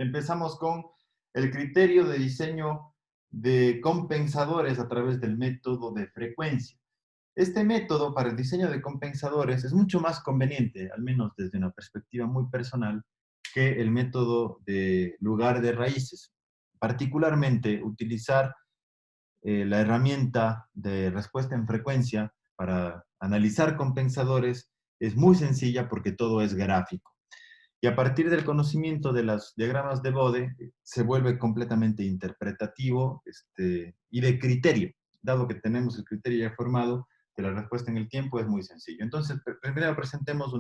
Empezamos con el criterio de diseño de compensadores a través del método de frecuencia. Este método para el diseño de compensadores es mucho más conveniente, al menos desde una perspectiva muy personal, que el método de lugar de raíces. Particularmente, utilizar la herramienta de respuesta en frecuencia para analizar compensadores es muy sencilla porque todo es gráfico. Y a partir del conocimiento de los diagramas de Bode, se vuelve completamente interpretativo y de criterio. Dado que tenemos el criterio ya formado de la respuesta en el tiempo, es muy sencillo. Entonces, primero presentemos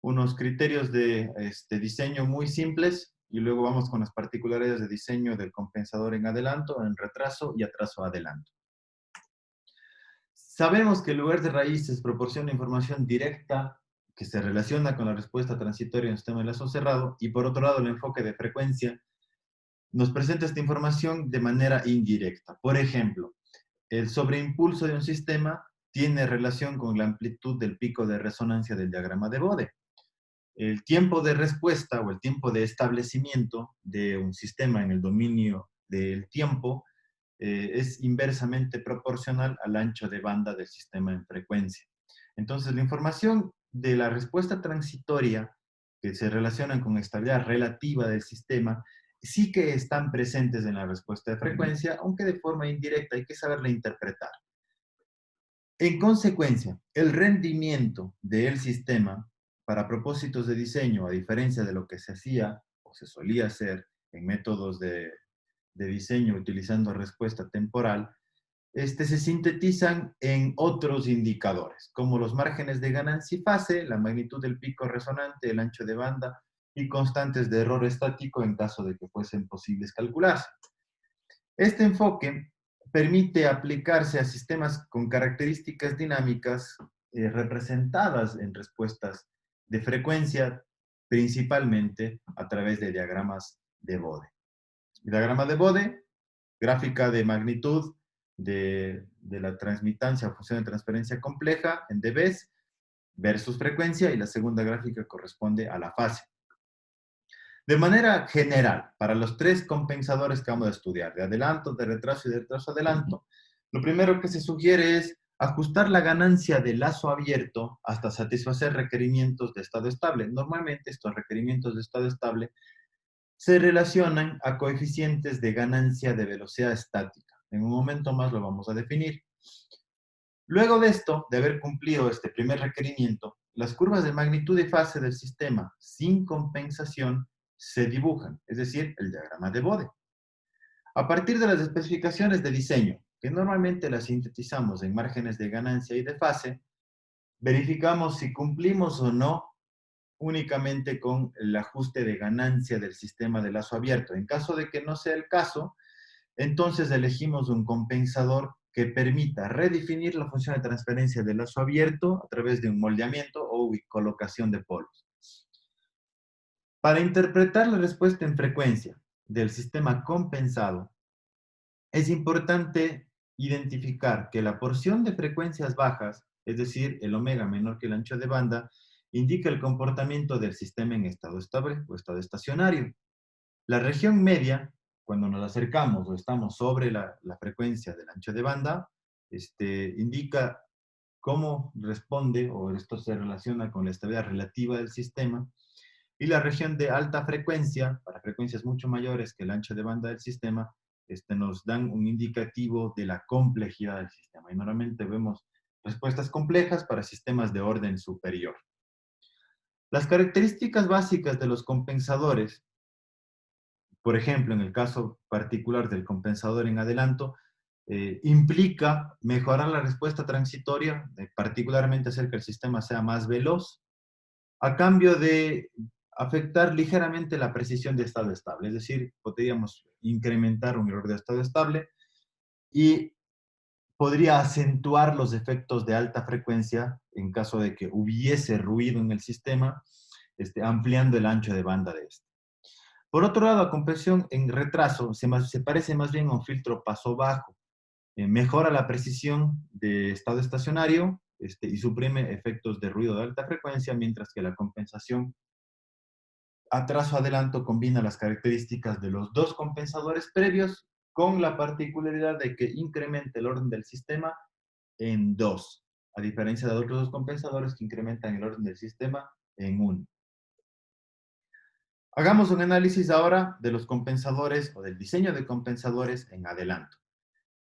unos criterios de diseño muy simples y luego vamos con las particularidades de diseño del compensador en adelanto, en retraso y atraso adelanto. Sabemos que el lugar de raíces proporciona información directa que se relaciona con la respuesta transitoria en un sistema de lazo cerrado, y por otro lado el enfoque de frecuencia nos presenta esta información de manera indirecta. Por ejemplo, el sobreimpulso de un sistema tiene relación con la amplitud del pico de resonancia del diagrama de Bode. El tiempo de respuesta o el tiempo de establecimiento de un sistema en el dominio del tiempo es inversamente proporcional al ancho de banda del sistema en frecuencia. Entonces, la información de la respuesta transitoria que se relacionan con estabilidad relativa del sistema sí que están presentes en la respuesta de frecuencia, aunque de forma indirecta hay que saberla interpretar. En consecuencia, el rendimiento del sistema para propósitos de diseño, a diferencia de lo que se hacía o se solía hacer en métodos de diseño utilizando respuesta temporal, se sintetizan en otros indicadores, como los márgenes de ganancia y fase, la magnitud del pico resonante, el ancho de banda y constantes de error estático en caso de que fuesen posibles calcularse. Este enfoque permite aplicarse a sistemas con características dinámicas representadas en respuestas de frecuencia, principalmente a través de diagramas de Bode. Diagrama de Bode, gráfica de magnitud de la transmitancia o función de transferencia compleja en dBs versus frecuencia, y la segunda gráfica corresponde a la fase. De manera general, para los tres compensadores que vamos a estudiar, de adelanto, de retraso y de retraso adelanto, lo primero que se sugiere es ajustar la ganancia de lazo abierto hasta satisfacer requerimientos de estado estable. Normalmente estos requerimientos de estado estable se relacionan a coeficientes de ganancia de velocidad estática. En un momento más lo vamos a definir. Luego de esto, de haber cumplido este primer requerimiento, las curvas de magnitud y fase del sistema sin compensación se dibujan, es decir, el diagrama de Bode. A partir de las especificaciones de diseño, que normalmente las sintetizamos en márgenes de ganancia y de fase, verificamos si cumplimos o no únicamente con el ajuste de ganancia del sistema de lazo abierto. En caso de que no sea el caso, entonces elegimos un compensador que permita redefinir la función de transferencia del lazo abierto a través de un moldeamiento o colocación de polos. Para interpretar la respuesta en frecuencia del sistema compensado, es importante identificar que la porción de frecuencias bajas, es decir, el omega menor que el ancho de banda, indica el comportamiento del sistema en estado estable o estado estacionario. La región media, cuando nos acercamos o estamos sobre la frecuencia del ancho de banda, indica cómo responde o esto se relaciona con la estabilidad relativa del sistema. Y la región de alta frecuencia, para frecuencias mucho mayores que el ancho de banda del sistema, nos dan un indicativo de la complejidad del sistema. Y normalmente vemos respuestas complejas para sistemas de orden superior. Las características básicas de los compensadores, por ejemplo, en el caso particular del compensador en adelanto, implica mejorar la respuesta transitoria, particularmente hacer que el sistema sea más veloz, a cambio de afectar ligeramente la precisión de estado estable. Es decir, podríamos incrementar un error de estado estable y podría acentuar los efectos de alta frecuencia en caso de que hubiese ruido en el sistema, ampliando el ancho de banda de este. Por otro lado, la compresión en retraso se parece más bien a un filtro paso bajo. Mejora la precisión de estado estacionario y suprime efectos de ruido de alta frecuencia, mientras que la compensación Atraso adelanto combina las características de los dos compensadores previos con la particularidad de que incrementa el orden del sistema en 2, a diferencia de otros dos compensadores que incrementan el orden del sistema en 1. Hagamos un análisis ahora de los compensadores o del diseño de compensadores en adelanto.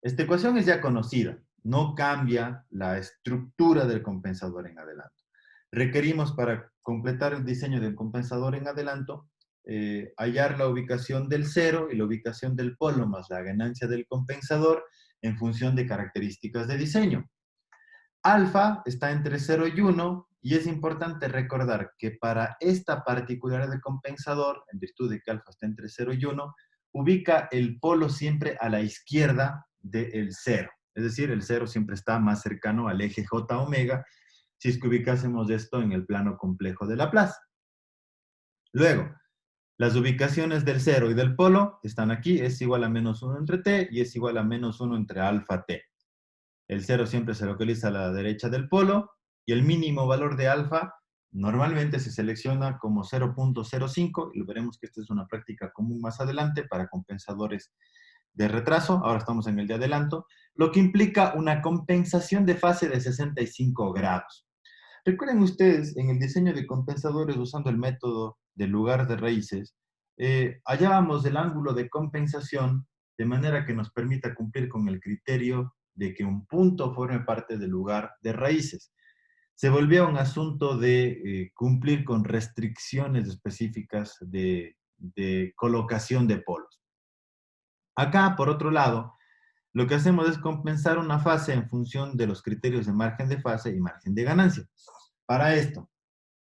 Esta ecuación es ya conocida, no cambia la estructura del compensador en adelanto. Requerimos para completar el diseño del compensador en adelanto, hallar la ubicación del cero y la ubicación del polo más la ganancia del compensador en función de características de diseño. Alfa está entre 0 y 1 y es importante recordar que para esta particularidad de compensador, en virtud de que alfa está entre 0 y 1, ubica el polo siempre a la izquierda del 0. Es decir, el 0 siempre está más cercano al eje J omega si es que ubicásemos esto en el plano complejo de Laplace. Luego, las ubicaciones del 0 y del polo están aquí, es igual a menos 1 entre t y es igual a menos 1 entre alfa t. El 0 siempre se localiza a la derecha del polo y el mínimo valor de alfa normalmente se selecciona como 0.05 y veremos que esta es una práctica común más adelante para compensadores de retraso. Ahora estamos en el de adelanto, lo que implica una compensación de fase de 65 grados. Recuerden ustedes, en el diseño de compensadores usando el método del lugar de raíces, hallábamos el ángulo de compensación de manera que nos permita cumplir con el criterio de que un punto forme parte del lugar de raíces. Se volvió un asunto de cumplir con restricciones específicas de colocación de polos. Acá, por otro lado, lo que hacemos es compensar una fase en función de los criterios de margen de fase y margen de ganancia. Para esto,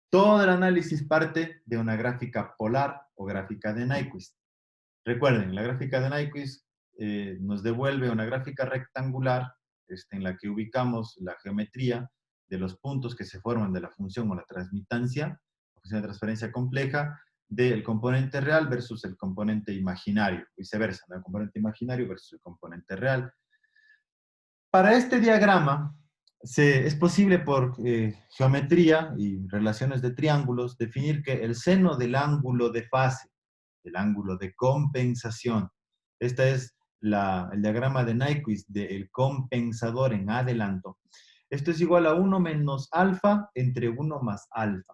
todo el análisis parte de una gráfica polar o gráfica de Nyquist. Recuerden, la gráfica de Nyquist nos devuelve una gráfica rectangular en la que ubicamos la geometría de los puntos que se forman de la función o la transmitancia, la función de transferencia compleja, del componente real versus el componente imaginario, viceversa, ¿no? El componente imaginario versus el componente real. Para este diagrama, es posible por geometría y relaciones de triángulos definir que el seno del ángulo de fase, el ángulo de compensación, este es el diagrama de Nyquist del compensador en adelanto. Esto es igual a 1 menos alfa entre 1 más alfa.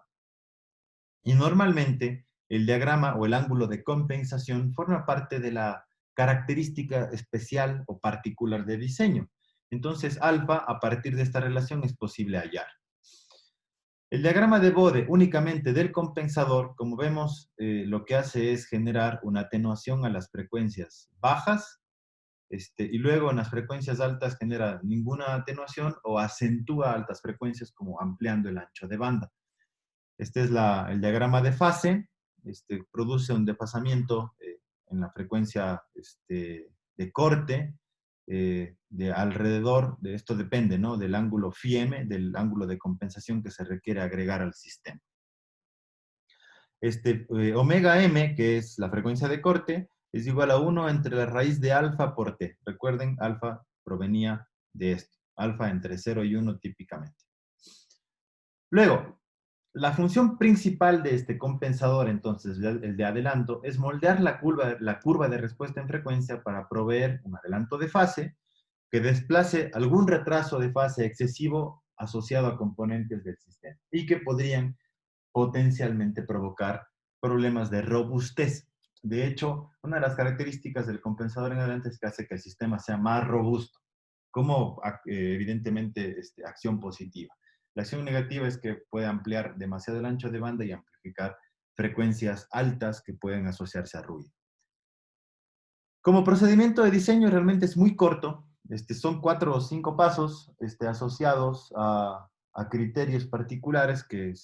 Y normalmente el diagrama o el ángulo de compensación forma parte de la característica especial o particular de diseño. Entonces, alfa, a partir de esta relación, es posible hallar. El diagrama de Bode únicamente del compensador, como vemos, lo que hace es generar una atenuación a las frecuencias bajas, y luego en las frecuencias altas genera ninguna atenuación o acentúa altas frecuencias como ampliando el ancho de banda. Este es el diagrama de fase, produce un desfasamiento en la frecuencia de corte, de alrededor, de esto depende, ¿no? Del ángulo φm, del ángulo de compensación que se requiere agregar al sistema. Omega m, que es la frecuencia de corte, es igual a 1 entre la raíz de alfa por t. Recuerden, alfa provenía de esto, alfa entre 0 y 1 típicamente. Luego, la función principal de este compensador, entonces, el de adelanto, es moldear la curva de respuesta en frecuencia para proveer un adelanto de fase que desplace algún retraso de fase excesivo asociado a componentes del sistema y que podrían potencialmente provocar problemas de robustez. De hecho, una de las características del compensador en adelante es que hace que el sistema sea más robusto, como evidentemente acción positiva. La acción negativa es que puede ampliar demasiado el ancho de banda y amplificar frecuencias altas que pueden asociarse a ruido. Como procedimiento de diseño realmente es muy corto, son 4 o 5 pasos asociados a criterios particulares que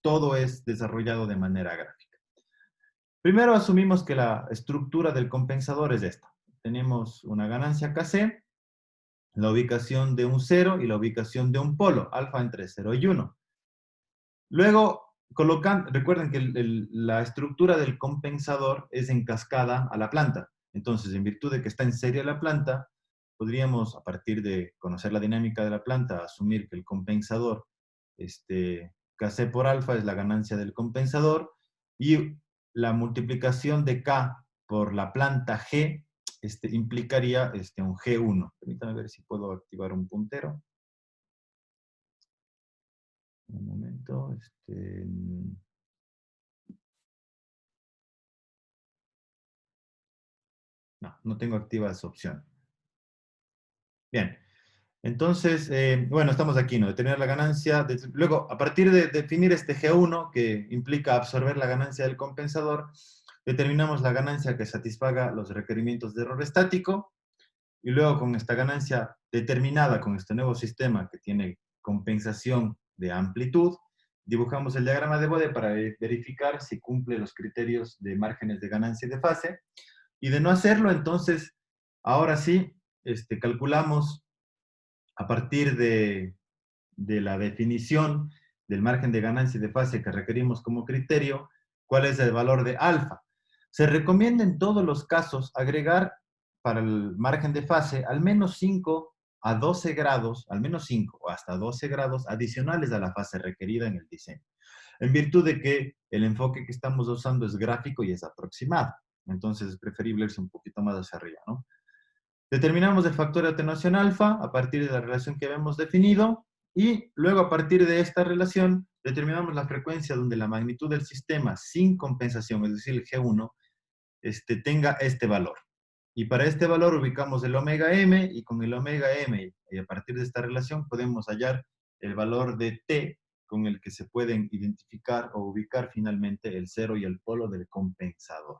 todo es desarrollado de manera gráfica. Primero asumimos que la estructura del compensador es esta. Tenemos una ganancia Kc, la ubicación de un 0 y la ubicación de un polo, alfa entre 0 y 1. Luego, recuerden que la estructura del compensador es en cascada a la planta. Entonces, en virtud de que está en serie la planta, podríamos, a partir de conocer la dinámica de la planta, asumir que el compensador, Kc por alfa es la ganancia del compensador, y la multiplicación de K por la planta G implicaría un G1. Permítame ver si puedo activar un puntero. Un momento. No, no tengo activa esa opción. Bien. Entonces, bueno, estamos aquí, ¿no? Determinar la ganancia. Luego, a partir de definir este G1, que implica absorber la ganancia del compensador, determinamos la ganancia que satisfaga los requerimientos de error estático, y luego con esta ganancia determinada con este nuevo sistema que tiene compensación de amplitud, dibujamos el diagrama de Bode para verificar si cumple los criterios de márgenes de ganancia y de fase, y de no hacerlo, entonces, ahora sí, calculamos a partir de la definición del margen de ganancia y de fase que requerimos como criterio, cuál es el valor de alfa. Se recomienda en todos los casos agregar para el margen de fase al menos 5 a 12 grados, al menos 5 o hasta 12 grados adicionales a la fase requerida en el diseño, en virtud de que el enfoque que estamos usando es gráfico y es aproximado. Entonces es preferible irse un poquito más hacia arriba, ¿no? Determinamos el factor de atenuación alfa a partir de la relación que habíamos definido, y luego a partir de esta relación determinamos la frecuencia donde la magnitud del sistema sin compensación, es decir, el G1, tenga este valor. Y para este valor ubicamos el omega m, y con el omega m, y a partir de esta relación podemos hallar el valor de t con el que se pueden identificar o ubicar finalmente el cero y el polo del compensador.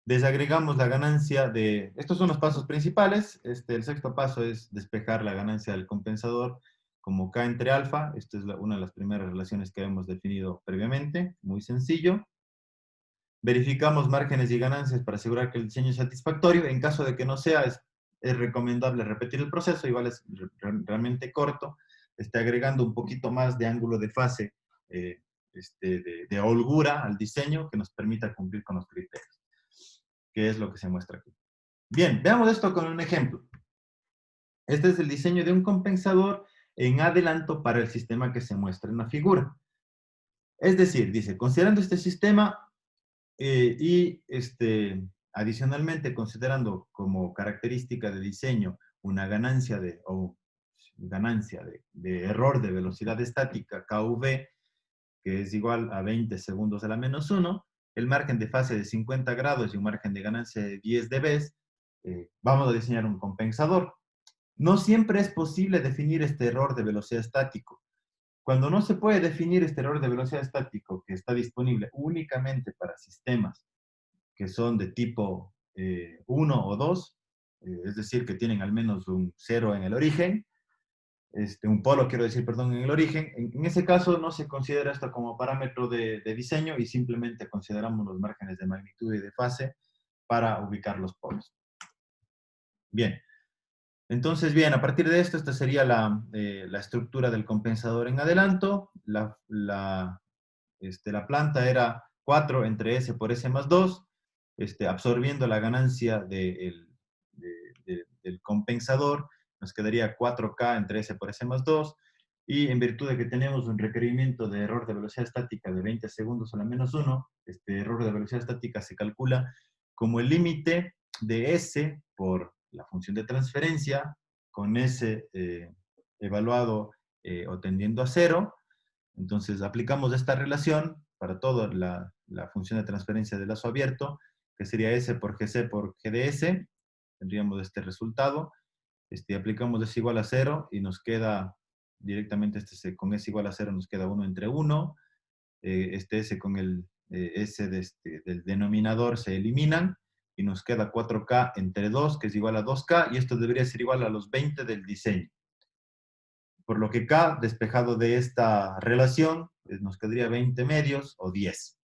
Desagregamos la ganancia de... Estos son los pasos principales. El sexto paso es despejar la ganancia del compensador como K entre alfa. Esta es una de las primeras relaciones que hemos definido previamente. Muy sencillo. Verificamos márgenes y ganancias para asegurar que el diseño es satisfactorio. En caso de que no sea, es recomendable repetir el proceso. Igual es realmente corto. Agregando un poquito más de ángulo de fase, de holgura al diseño que nos permita cumplir con los criterios, que es lo que se muestra aquí. Bien, veamos esto con un ejemplo. Este es el diseño de un compensador en adelanto para el sistema que se muestra en la figura. Es decir, dice, considerando este sistema y adicionalmente considerando como característica de diseño una ganancia de error de velocidad estática, KV, que es igual a 20 segundos a la menos 1, el margen de fase de 50 grados y un margen de ganancia de 10 dB, vamos a diseñar un compensador. No siempre es posible definir este error de velocidad estático. Cuando no se puede definir este error de velocidad estático, que está disponible únicamente para sistemas que son de tipo 1 o 2, es decir, que tienen al menos un 0 en el origen, un polo, quiero decir, perdón, en el origen. En ese caso no se considera esto como parámetro de diseño y simplemente consideramos los márgenes de magnitud y de fase para ubicar los polos. Bien, entonces, bien, a partir de esto, esta sería la estructura del compensador en adelanto. La planta era 4 entre S por S más 2, absorbiendo la ganancia del compensador, nos quedaría 4K entre S por S más 2, y en virtud de que tenemos un requerimiento de error de velocidad estática de 20 segundos a la menos 1, este error de velocidad estática se calcula como el límite de S por la función de transferencia, con S evaluado o tendiendo a 0. Entonces aplicamos esta relación para toda la función de transferencia de lazo abierto, que sería S por GC por GDS. Tendríamos este resultado. Aplicamos S igual a 0 y nos queda directamente con S igual a 0 nos queda 1 entre 1. Este S con el S del denominador se eliminan y nos queda 4K entre 2, que es igual a 2K, y esto debería ser igual a los 20 del diseño. Por lo que K, despejado de esta relación, nos quedaría 20 medios o 10.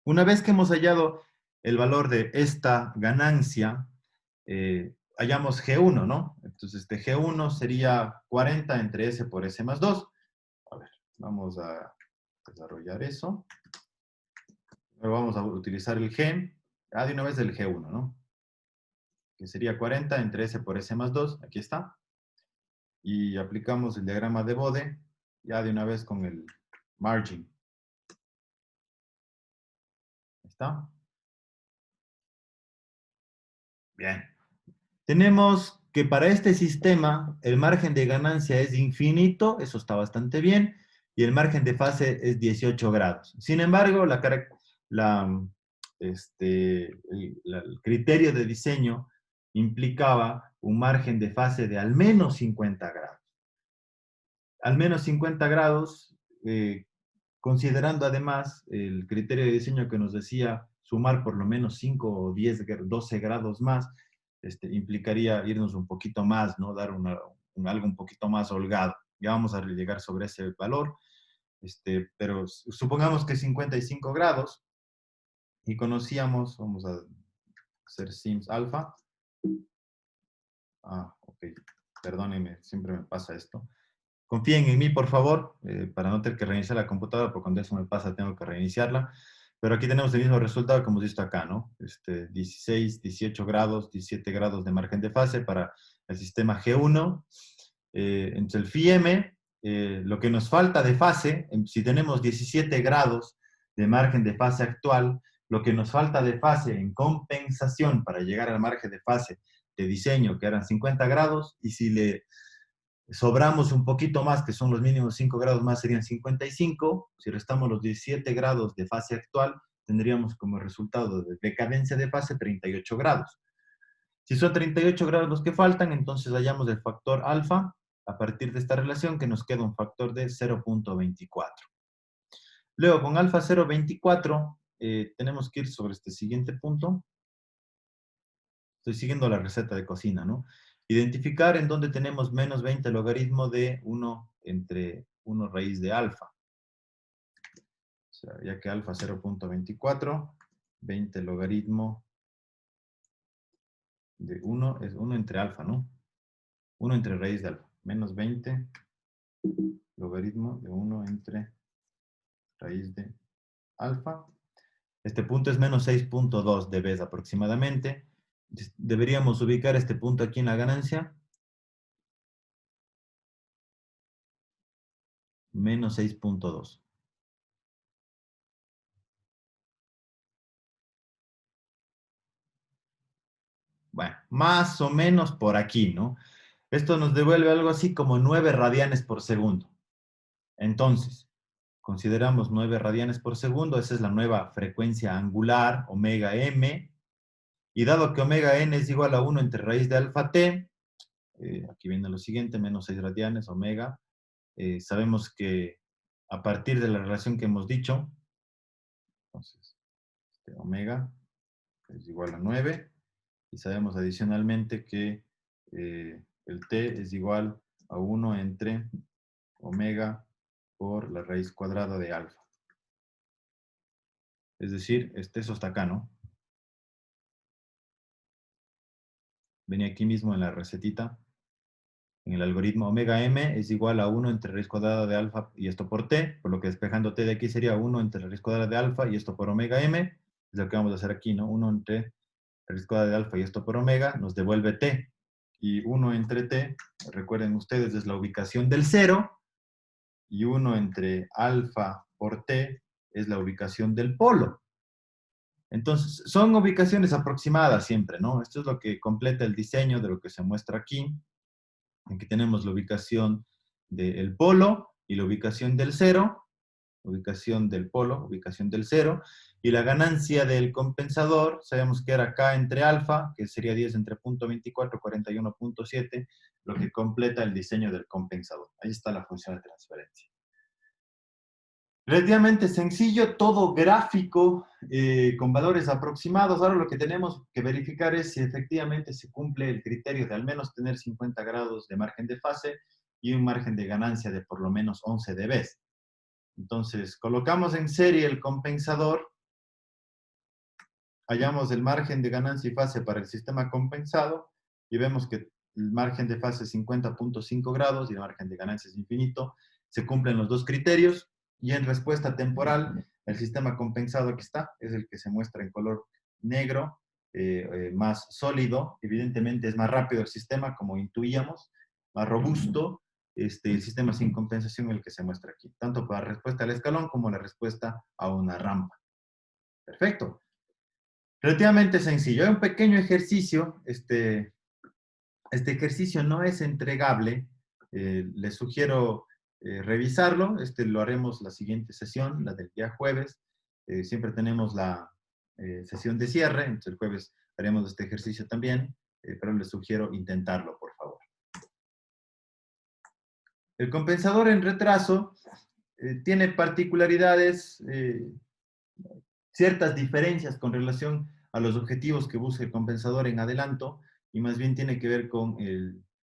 Una vez que hemos hallado el valor de esta ganancia, hallamos G1, ¿no? Entonces, este G1 sería 40 entre S por S más 2. A ver, vamos a desarrollar eso. Ahora vamos a utilizar el G, de una vez el G1, ¿no? Que sería 40 entre S por S más 2, aquí está. Y aplicamos el diagrama de Bode, ya de una vez con el margin. ¿Está? Bien. Tenemos que para este sistema el margen de ganancia es infinito, eso está bastante bien, y el margen de fase es 18 grados. Sin embargo, la, el criterio de diseño implicaba un margen de fase de al menos 50 grados. Al menos 50 grados, considerando además el criterio de diseño que nos decía sumar por lo menos 5 o 10, 12 grados más, implicaría irnos un poquito más, ¿no? Dar algo un poquito más holgado. Ya vamos a llegar sobre ese valor, pero supongamos que 55 grados y conocíamos, vamos a hacer sims alfa. Ok, perdónenme, siempre me pasa esto. Confíen en mí, por favor, para no tener que reiniciar la computadora, porque cuando eso me pasa tengo que reiniciarla. Pero aquí tenemos el mismo resultado que hemos visto acá, ¿no? 16, 18 grados, 17 grados de margen de fase para el sistema G1. Entre el FIM, lo que nos falta de fase, si tenemos 17 grados de margen de fase actual, lo que nos falta de fase en compensación para llegar al margen de fase de diseño, que eran 50 grados, y si le sobramos un poquito más, que son los mínimos 5 grados más, serían 55. Si restamos los 17 grados de fase actual, tendríamos como resultado de decadencia de fase 38 grados. Si son 38 grados los que faltan, entonces hallamos el factor alfa a partir de esta relación, que nos queda un factor de 0.24. Luego, con alfa 0.24, tenemos que ir sobre este siguiente punto. Estoy siguiendo la receta de cocina, ¿no? Identificar en dónde tenemos menos 20 logaritmo de 1 entre 1 raíz de alfa. O sea, ya que alfa 0.24, 20 logaritmo de 1 es 1 entre alfa, ¿no? 1 entre raíz de alfa. Menos 20 logaritmo de 1 entre raíz de alfa. Este punto es menos 6.2 dB aproximadamente. Deberíamos ubicar este punto aquí en la ganancia. Menos 6.2. Bueno, más o menos por aquí, ¿no? Esto nos devuelve algo así como 9 radianes por segundo. Entonces, consideramos 9 radianes por segundo, esa es la nueva frecuencia angular, omega m, y dado que omega n es igual a 1 entre raíz de alfa t, aquí viene lo siguiente, menos 6 radianes, omega, sabemos que a partir de la relación que hemos dicho, entonces, omega es igual a 9, y sabemos adicionalmente que el t es igual a 1 entre omega por la raíz cuadrada de alfa. Es decir, eso está acá, ¿no? Venía aquí mismo en la recetita, en el algoritmo omega m es igual a 1 entre raíz cuadrada de alfa y esto por t, por lo que despejando t de aquí sería 1 entre raíz cuadrada de alfa y esto por omega m, es lo que vamos a hacer aquí, ¿no? 1 entre raíz cuadrada de alfa y esto por omega nos devuelve t. Y 1 entre t, recuerden ustedes, es la ubicación del 0, y 1 entre alfa por t es la ubicación del polo. Entonces, son ubicaciones aproximadas siempre, ¿no? Esto es lo que completa el diseño de lo que se muestra aquí. Aquí tenemos la ubicación del polo y la ubicación del 0, ubicación del polo, ubicación del 0, y la ganancia del compensador, sabemos que era K entre alfa, que sería 10 entre punto 24, 41.7, lo que completa el diseño del compensador. Ahí está la función de transferencia. Relativamente sencillo, todo gráfico con valores aproximados. Ahora lo que tenemos que verificar es si efectivamente se cumple el criterio de al menos tener 50 grados de margen de fase y un margen de ganancia de por lo menos 11 dB. Entonces, colocamos en serie el compensador, hallamos el margen de ganancia y fase para el sistema compensado y vemos que el margen de fase es 50.5 grados y el margen de ganancia es infinito. Se cumplen los dos criterios. Y en respuesta temporal, el sistema compensado aquí está, es el que se muestra en color negro, más sólido. Evidentemente es más rápido el sistema, como intuíamos, más robusto. El sistema sin compensación, el que se muestra aquí, tanto para respuesta al escalón como la respuesta a una rampa. Perfecto. Relativamente sencillo. Hay un pequeño ejercicio. Este ejercicio no es entregable. Les sugiero revisarlo. Lo haremos la siguiente sesión, la del día jueves. Siempre tenemos la sesión de cierre, entonces el jueves haremos este ejercicio también, pero les sugiero intentarlo, por favor. El compensador en retraso tiene particularidades, ciertas diferencias con relación a los objetivos que busca el compensador en adelanto, y más bien tiene que ver con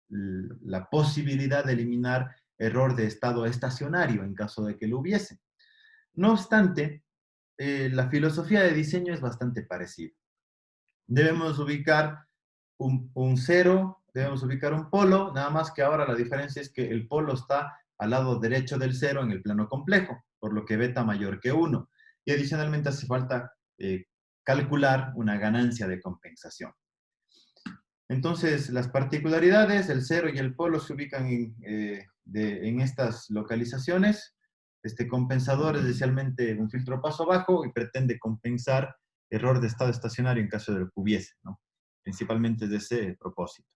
la posibilidad de eliminar error de estado estacionario en caso de que lo hubiese. No obstante, la filosofía de diseño es bastante parecida. Debemos ubicar un cero, debemos ubicar un polo, nada más que ahora la diferencia es que el polo está al lado derecho del cero en el plano complejo, por lo que beta mayor que 1. Y adicionalmente hace falta calcular una ganancia de compensación. Entonces, las particularidades, el cero y el polo se ubican en estas localizaciones. Este compensador es esencialmente un filtro paso bajo y pretende compensar error de estado estacionario en caso de lo que hubiese, ¿no? Principalmente de ese propósito.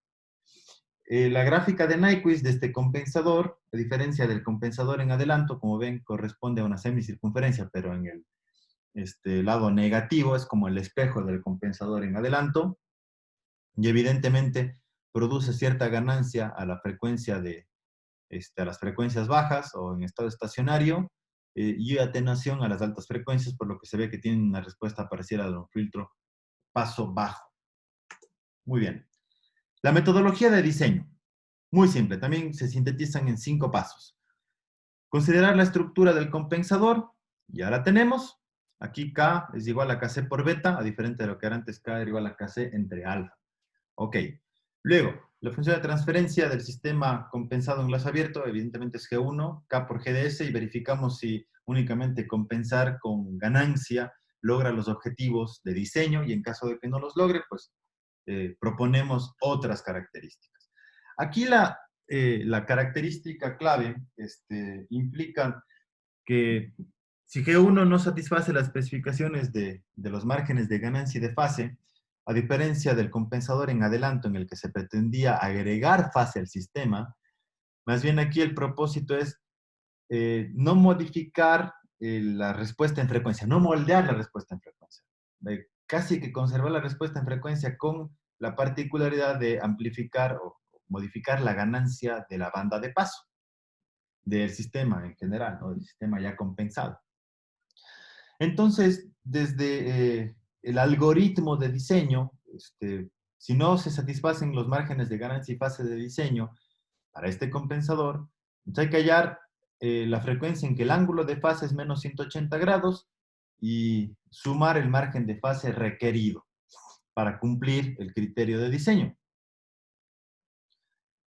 La gráfica de Nyquist de este compensador, a diferencia del compensador en adelanto, como ven, corresponde a una semicircunferencia, pero en el lado negativo es como el espejo del compensador en adelanto, y evidentemente produce cierta ganancia a la frecuencia a las frecuencias bajas o en estado estacionario, y atenuación a las altas frecuencias, por lo que se ve que tiene una respuesta parecida a un filtro paso bajo. Muy bien. La metodología de diseño, muy simple, también se sintetizan en 5 pasos. Considerar la estructura del compensador, ya la tenemos. Aquí K es igual a Kc por beta, a diferente de lo que era antes, K era igual a Kc entre alfa. Ok. Luego, la función de transferencia del sistema compensado en glass abierto, evidentemente es G1, K por GDS, y verificamos si únicamente compensar con ganancia logra los objetivos de diseño, y en caso de que no los logre, pues proponemos otras características. Aquí la característica clave implica que si G1 no satisface las especificaciones de los márgenes de ganancia y de fase, a diferencia del compensador en adelanto en el que se pretendía agregar fase al sistema, más bien aquí el propósito es no modificar la respuesta en frecuencia, no moldear la respuesta en frecuencia. Casi que conservar la respuesta en frecuencia con la particularidad de amplificar o modificar la ganancia de la banda de paso del sistema en general, ¿no? Del sistema ya compensado. Entonces, desde el algoritmo de diseño, si no se satisfacen los márgenes de ganancia y fase de diseño para este compensador, entonces hay que hallar la frecuencia en que el ángulo de fase es menos 180 grados y sumar el margen de fase requerido para cumplir el criterio de diseño.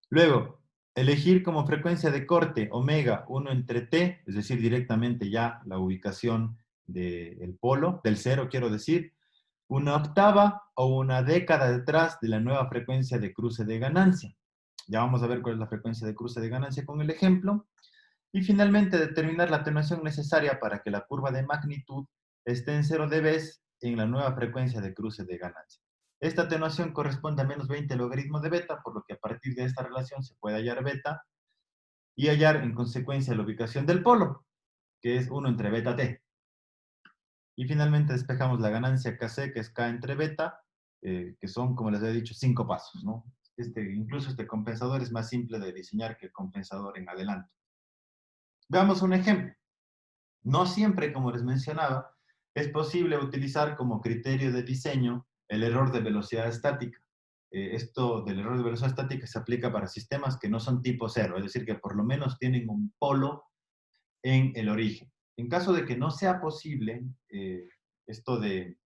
Luego, elegir como frecuencia de corte omega 1 entre t, es decir, directamente ya la ubicación del polo, del cero quiero decir, una octava o una década detrás de la nueva frecuencia de cruce de ganancia. Ya vamos a ver cuál es la frecuencia de cruce de ganancia con el ejemplo. Y finalmente, determinar la atenuación necesaria para que la curva de magnitud esté en 0 dB en la nueva frecuencia de cruce de ganancia. Esta atenuación corresponde a menos 20 logaritmo de beta, por lo que a partir de esta relación se puede hallar beta y hallar en consecuencia la ubicación del polo, que es 1 entre beta t. Y finalmente despejamos la ganancia Kc, que es K entre beta, que son, como les he dicho, 5 pasos, ¿no? Incluso este compensador es más simple de diseñar que el compensador en adelanto. Veamos un ejemplo. No siempre, como les mencionaba, es posible utilizar como criterio de diseño el error de velocidad estática. Esto del error de velocidad estática se aplica para sistemas que no son tipo cero, es decir, que por lo menos tienen un polo en el origen. En caso de que no sea posible esto de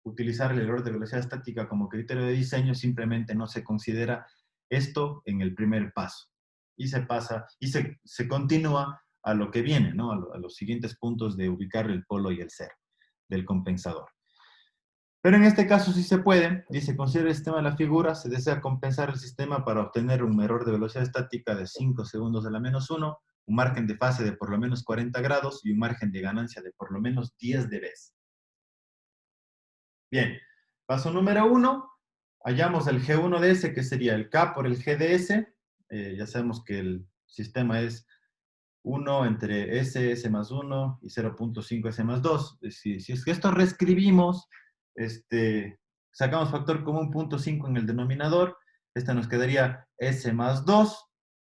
utilizar el error de velocidad estática como criterio de diseño, simplemente no se considera esto en el primer paso. Y se pasa, y se continúa a lo que viene, ¿no? A los siguientes puntos de ubicar el polo y el cero del compensador. Pero en este caso sí se puede, dice, considera el sistema de la figura, se desea compensar el sistema para obtener un error de velocidad estática de 5 segundos a la menos 1, un margen de fase de por lo menos 40 grados y un margen de ganancia de por lo menos 10 dB. Bien, Paso número 1, hallamos el G1 de S, que sería el K por el G de S. Ya sabemos que el sistema es 1 entre S, S más 1 y 0.5 S más 2. Si es que esto reescribimos, sacamos factor común 0.5 en el denominador, esta nos quedaría S más 2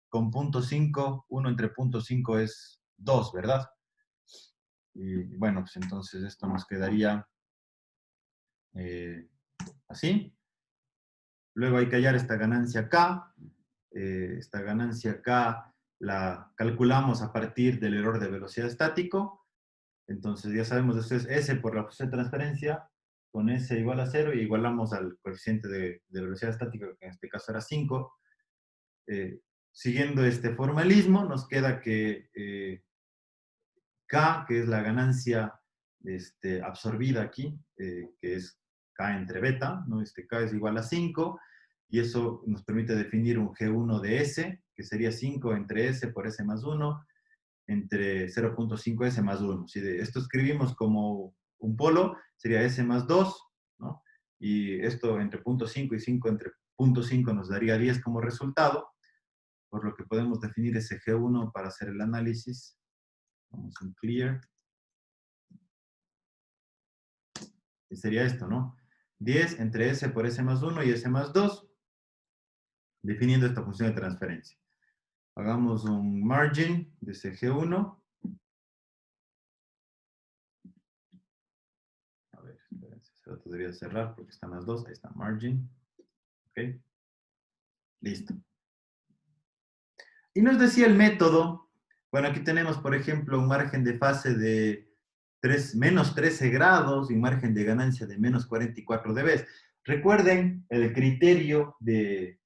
con 0.5, 1 entre 0.5 es 2, ¿verdad? Y bueno, pues entonces esto nos quedaría así. Luego hay que hallar esta ganancia K. Esta ganancia K la calculamos a partir del error de velocidad estático. Entonces ya sabemos, esto es S por la función de transferencia, con S igual a 0 y igualamos al coeficiente de velocidad estática, que en este caso era 5. Siguiendo este formalismo, nos queda que K, que es la ganancia absorbida aquí, que es K entre beta, ¿no? K es igual a 5, y eso nos permite definir un G1 de S, que sería 5 entre S por S más 1, entre 0.5 S más 1. Si de esto escribimos como un polo, sería S más 2, ¿no? Y esto entre 0.5 y 5 entre 0.5 nos daría 10 como resultado, por lo que podemos definir ese G1 para hacer el análisis. Vamos a un clear. Y sería esto, ¿no? 10 entre S por S más 1 y S más 2, definiendo esta función de transferencia. Hagamos un margin de ese G1. A ver, se lo podría cerrar porque están las dos. Ahí está, margin. Ok. Listo. Y nos decía el método, bueno, aquí tenemos, por ejemplo, un margen de fase de menos 13 grados y un margen de ganancia de menos 44 dB. Recuerden el criterio de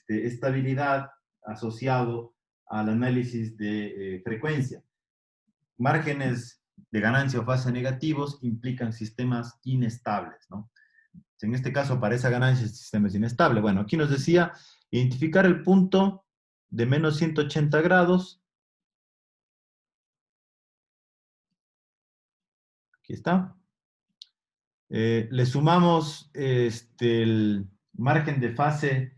estabilidad asociado al análisis de frecuencia. Márgenes de ganancia o fase negativos implican sistemas inestables, ¿no? En este caso, para esa ganancia, el sistema es inestable. Bueno, aquí nos decía identificar el punto de menos 180 grados. Aquí está. Le sumamos el margen de fase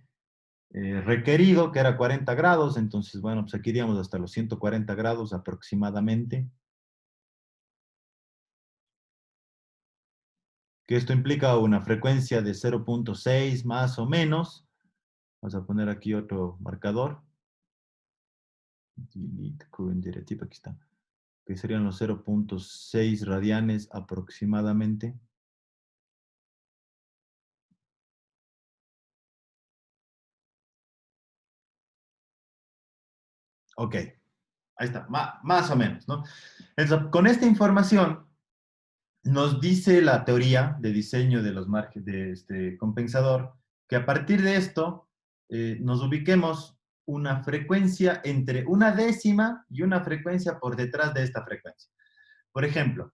requerido, que era 40 grados. Entonces, bueno, pues aquí iríamos hasta los 140 grados aproximadamente. Que esto implica una frecuencia de 0.6 más o menos. Vamos a poner aquí otro marcador. Delete current derivative, aquí está. Que serían los 0.6 radianes aproximadamente. Ok, ahí está, más o menos, ¿no? Entonces, con esta información nos dice la teoría de diseño de los márgenes de este compensador que a partir de esto nos ubiquemos una frecuencia entre una décima y una frecuencia por detrás de esta frecuencia. Por ejemplo,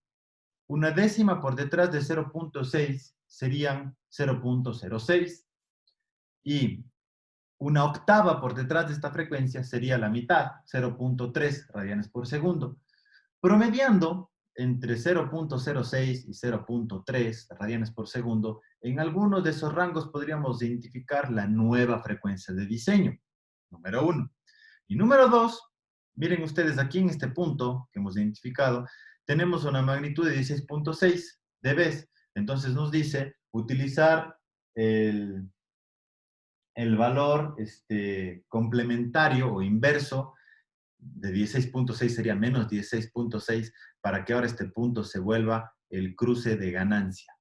una décima por detrás de 0.6 serían 0.06 y una octava por detrás de esta frecuencia sería la mitad, 0.3 radianes por segundo. Promediando entre 0.06 y 0.3 radianes por segundo, en algunos de esos rangos podríamos identificar la nueva frecuencia de diseño, número 1. Y número 2, miren ustedes aquí en este punto que hemos identificado, tenemos una magnitud de 16.6 dB. Entonces nos dice utilizar el valor complementario o inverso de 16.6 sería menos 16.6 para que ahora este punto se vuelva el cruce de ganancia.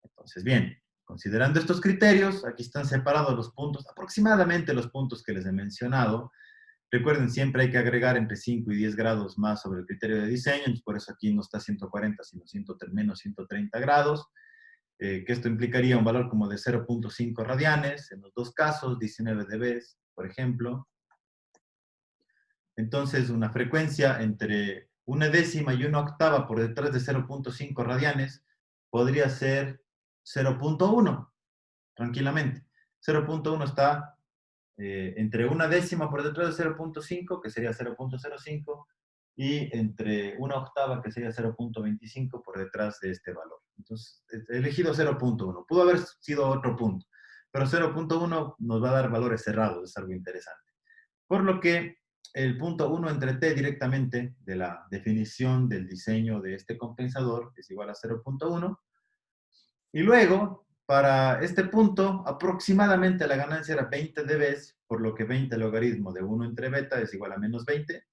Entonces, bien, considerando estos criterios, aquí están separados los puntos, aproximadamente los puntos que les he mencionado. Recuerden, siempre hay que agregar entre 5 y 10 grados más sobre el criterio de diseño, entonces por eso aquí no está 140, sino menos 130 grados, que esto implicaría un valor como de 0.5 radianes, en los dos casos, 19 dB, por ejemplo. Entonces, una frecuencia entre una décima y una octava por detrás de 0.5 radianes podría ser 0.1, tranquilamente. 0.1 está entre una décima por detrás de 0.5, que sería 0.05, y entre una octava, que sería 0.25, por detrás de este valor. Entonces, he elegido 0.1. Pudo haber sido otro punto, pero 0.1 nos va a dar valores cerrados, es algo interesante. Por lo que el punto 1 entre t directamente de la definición del diseño de este compensador es igual a 0.1. Y luego, para este punto, aproximadamente la ganancia era 20 dB, por lo que 20 logaritmo de 1 entre beta es igual a menos 20.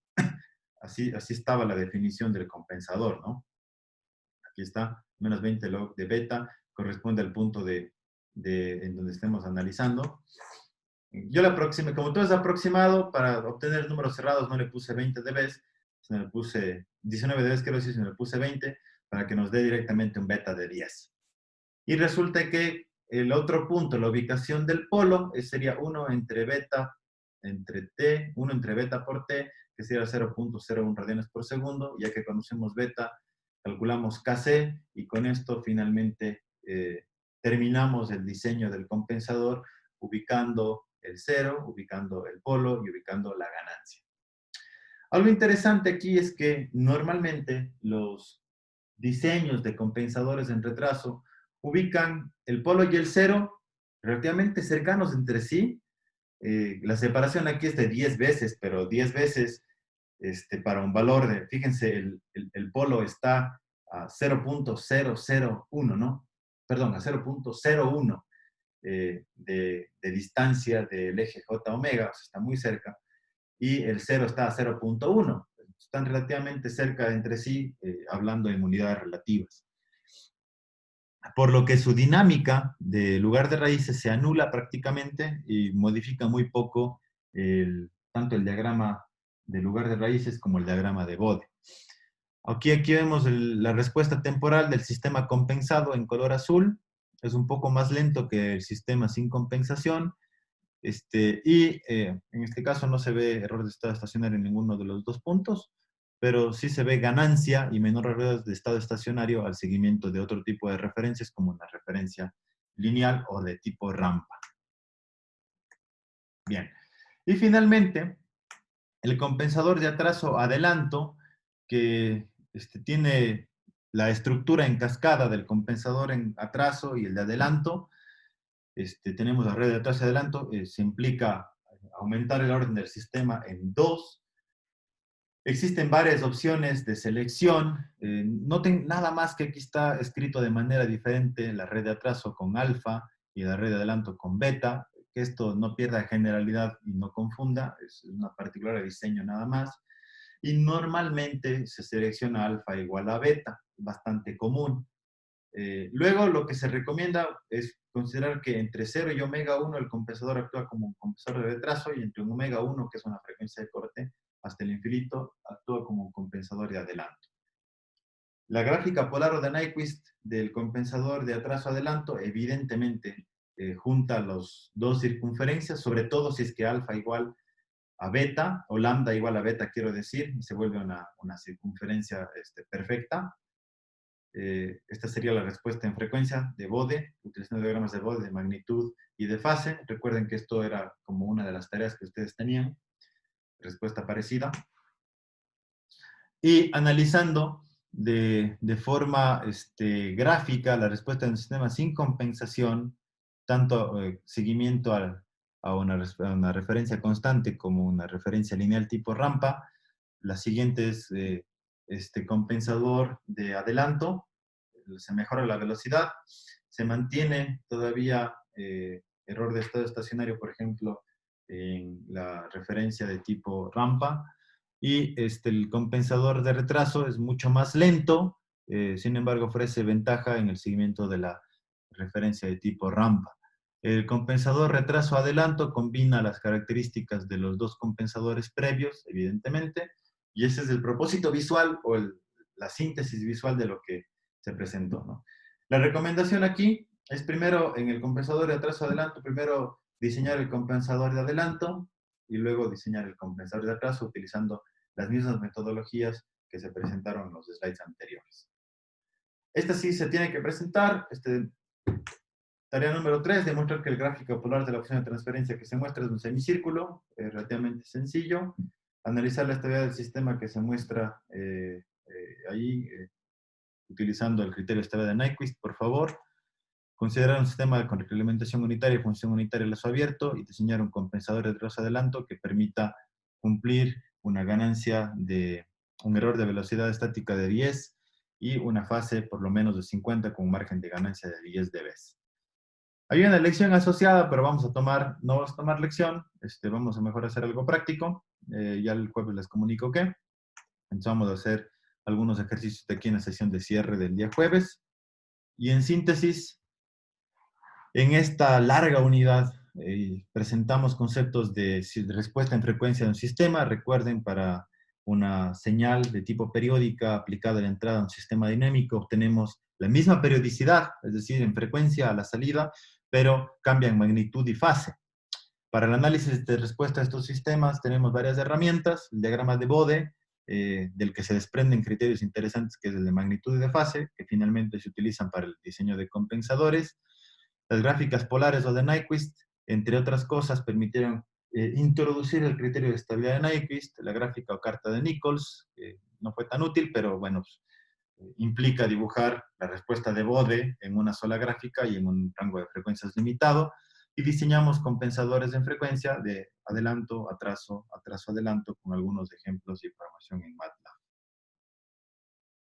Así estaba la definición del compensador, ¿no? Aquí está, menos 20 log de beta, corresponde al punto en donde estemos analizando. Yo le aproximé, como todo es aproximado, para obtener números cerrados no le puse 20 dB, sino le puse 19 dB, quiero decir, sino le puse 20, para que nos dé directamente un beta de 10. Y resulta que el otro punto, la ubicación del polo, sería 1 entre beta entre t, 1 entre beta por t, que sería 0.01 radianes por segundo. Ya que conocemos beta, calculamos Kc, y con esto finalmente terminamos el diseño del compensador, ubicando el 0, ubicando el polo y ubicando la ganancia. Algo interesante aquí es que normalmente los diseños de compensadores en retraso ubican el polo y el 0 relativamente cercanos entre sí. La separación aquí es de 10 veces, pero 10 veces para un valor de, fíjense, el polo está a 0.001, ¿no? Perdón, a 0.01 de distancia del eje J omega, o sea, está muy cerca, y el 0 está a 0.1. Están relativamente cerca entre sí, hablando en unidades relativas. Por lo que su dinámica de lugar de raíces se anula prácticamente y modifica muy poco tanto el diagrama de lugar de raíces como el diagrama de Bode. Aquí vemos la respuesta temporal del sistema compensado en color azul. Es un poco más lento que el sistema sin compensación. En este caso no se ve error de estado estacionario en ninguno de los dos puntos, pero sí se ve ganancia y menor error de estado estacionario al seguimiento de otro tipo de referencias, como una referencia lineal o de tipo rampa. Bien. Y finalmente, el compensador de atraso-adelanto, que tiene la estructura en cascada del compensador en atraso y el de adelanto. Tenemos la red de atraso y adelanto, se implica aumentar el orden del sistema en 2. Existen varias opciones de selección. Noten nada más que aquí está escrito de manera diferente la red de atraso con alfa y la red de adelanto con beta, que esto no pierda generalidad y no confunda, es una particular de diseño nada más. Y normalmente se selecciona alfa igual a beta, bastante común. Luego lo que se recomienda es considerar que entre 0 y omega 1 el compensador actúa como un compensador de retraso, y entre un omega 1, que es una frecuencia de corte, hasta el infinito, actúa como un compensador de adelanto. La gráfica polar o de Nyquist del compensador de atraso-adelanto evidentemente junta las dos circunferencias, sobre todo si es que alfa igual a beta, o lambda igual a beta, quiero decir, y se vuelve una circunferencia perfecta. Esta sería la respuesta en frecuencia de Bode, utilizando diagramas de Bode de magnitud y de fase. Recuerden que esto era como una de las tareas que ustedes tenían, respuesta parecida. Y analizando de forma gráfica la respuesta del sistema sin compensación, tanto seguimiento a una referencia constante como una referencia lineal tipo rampa. La siguiente es compensador de adelanto. Se mejora la velocidad, se mantiene todavía error de estado estacionario, por ejemplo, en la referencia de tipo rampa, y el compensador de retraso es mucho más lento, sin embargo ofrece ventaja en el seguimiento de la referencia de tipo rampa. El compensador retraso-adelanto combina las características de los dos compensadores previos, evidentemente, y ese es el propósito visual o la síntesis visual de lo que se presentó, ¿no? La recomendación aquí es primero, en el compensador de atraso-adelanto, primero diseñar el compensador de adelanto y luego diseñar el compensador de atraso utilizando las mismas metodologías que se presentaron en los slides anteriores. Esta sí se tiene que presentar. Tarea número 3, demostrar que el gráfico polar de la opción de transferencia que se muestra es un semicírculo, relativamente sencillo. Analizar la estabilidad del sistema que se muestra ahí, utilizando el criterio de estabilidad de Nyquist, por favor. Considerar un sistema con reglamentación unitaria y función unitaria lazo abierto y diseñar un compensador de trazo adelanto que permita cumplir una ganancia de un error de velocidad estática de 10 y una fase por lo menos de 50 con un margen de ganancia de 10 dB. Hay una lección asociada, pero no vamos a tomar lección, vamos a mejor hacer algo práctico. Ya el jueves les comunico que. Entonces vamos a hacer algunos ejercicios de aquí en la sesión de cierre del día jueves. Y en síntesis, en esta larga unidad presentamos conceptos de respuesta en frecuencia de un sistema. Recuerden, para una señal de tipo periódica aplicada a la entrada a un sistema dinámico, obtenemos la misma periodicidad, es decir, en frecuencia a la salida, pero cambia en magnitud y fase. Para el análisis de respuesta a estos sistemas tenemos varias herramientas. El diagrama de Bode, del que se desprenden criterios interesantes, que es el de magnitud y de fase, que finalmente se utilizan para el diseño de compensadores. Las gráficas polares o de Nyquist, entre otras cosas, permitieron introducir el criterio de estabilidad de Nyquist, la gráfica o carta de Nichols, que no fue tan útil, pero bueno, implica dibujar la respuesta de Bode en una sola gráfica y en un rango de frecuencias limitado, y diseñamos compensadores en frecuencia de adelanto, atraso, atraso, adelanto, con algunos ejemplos de información en MATLAB.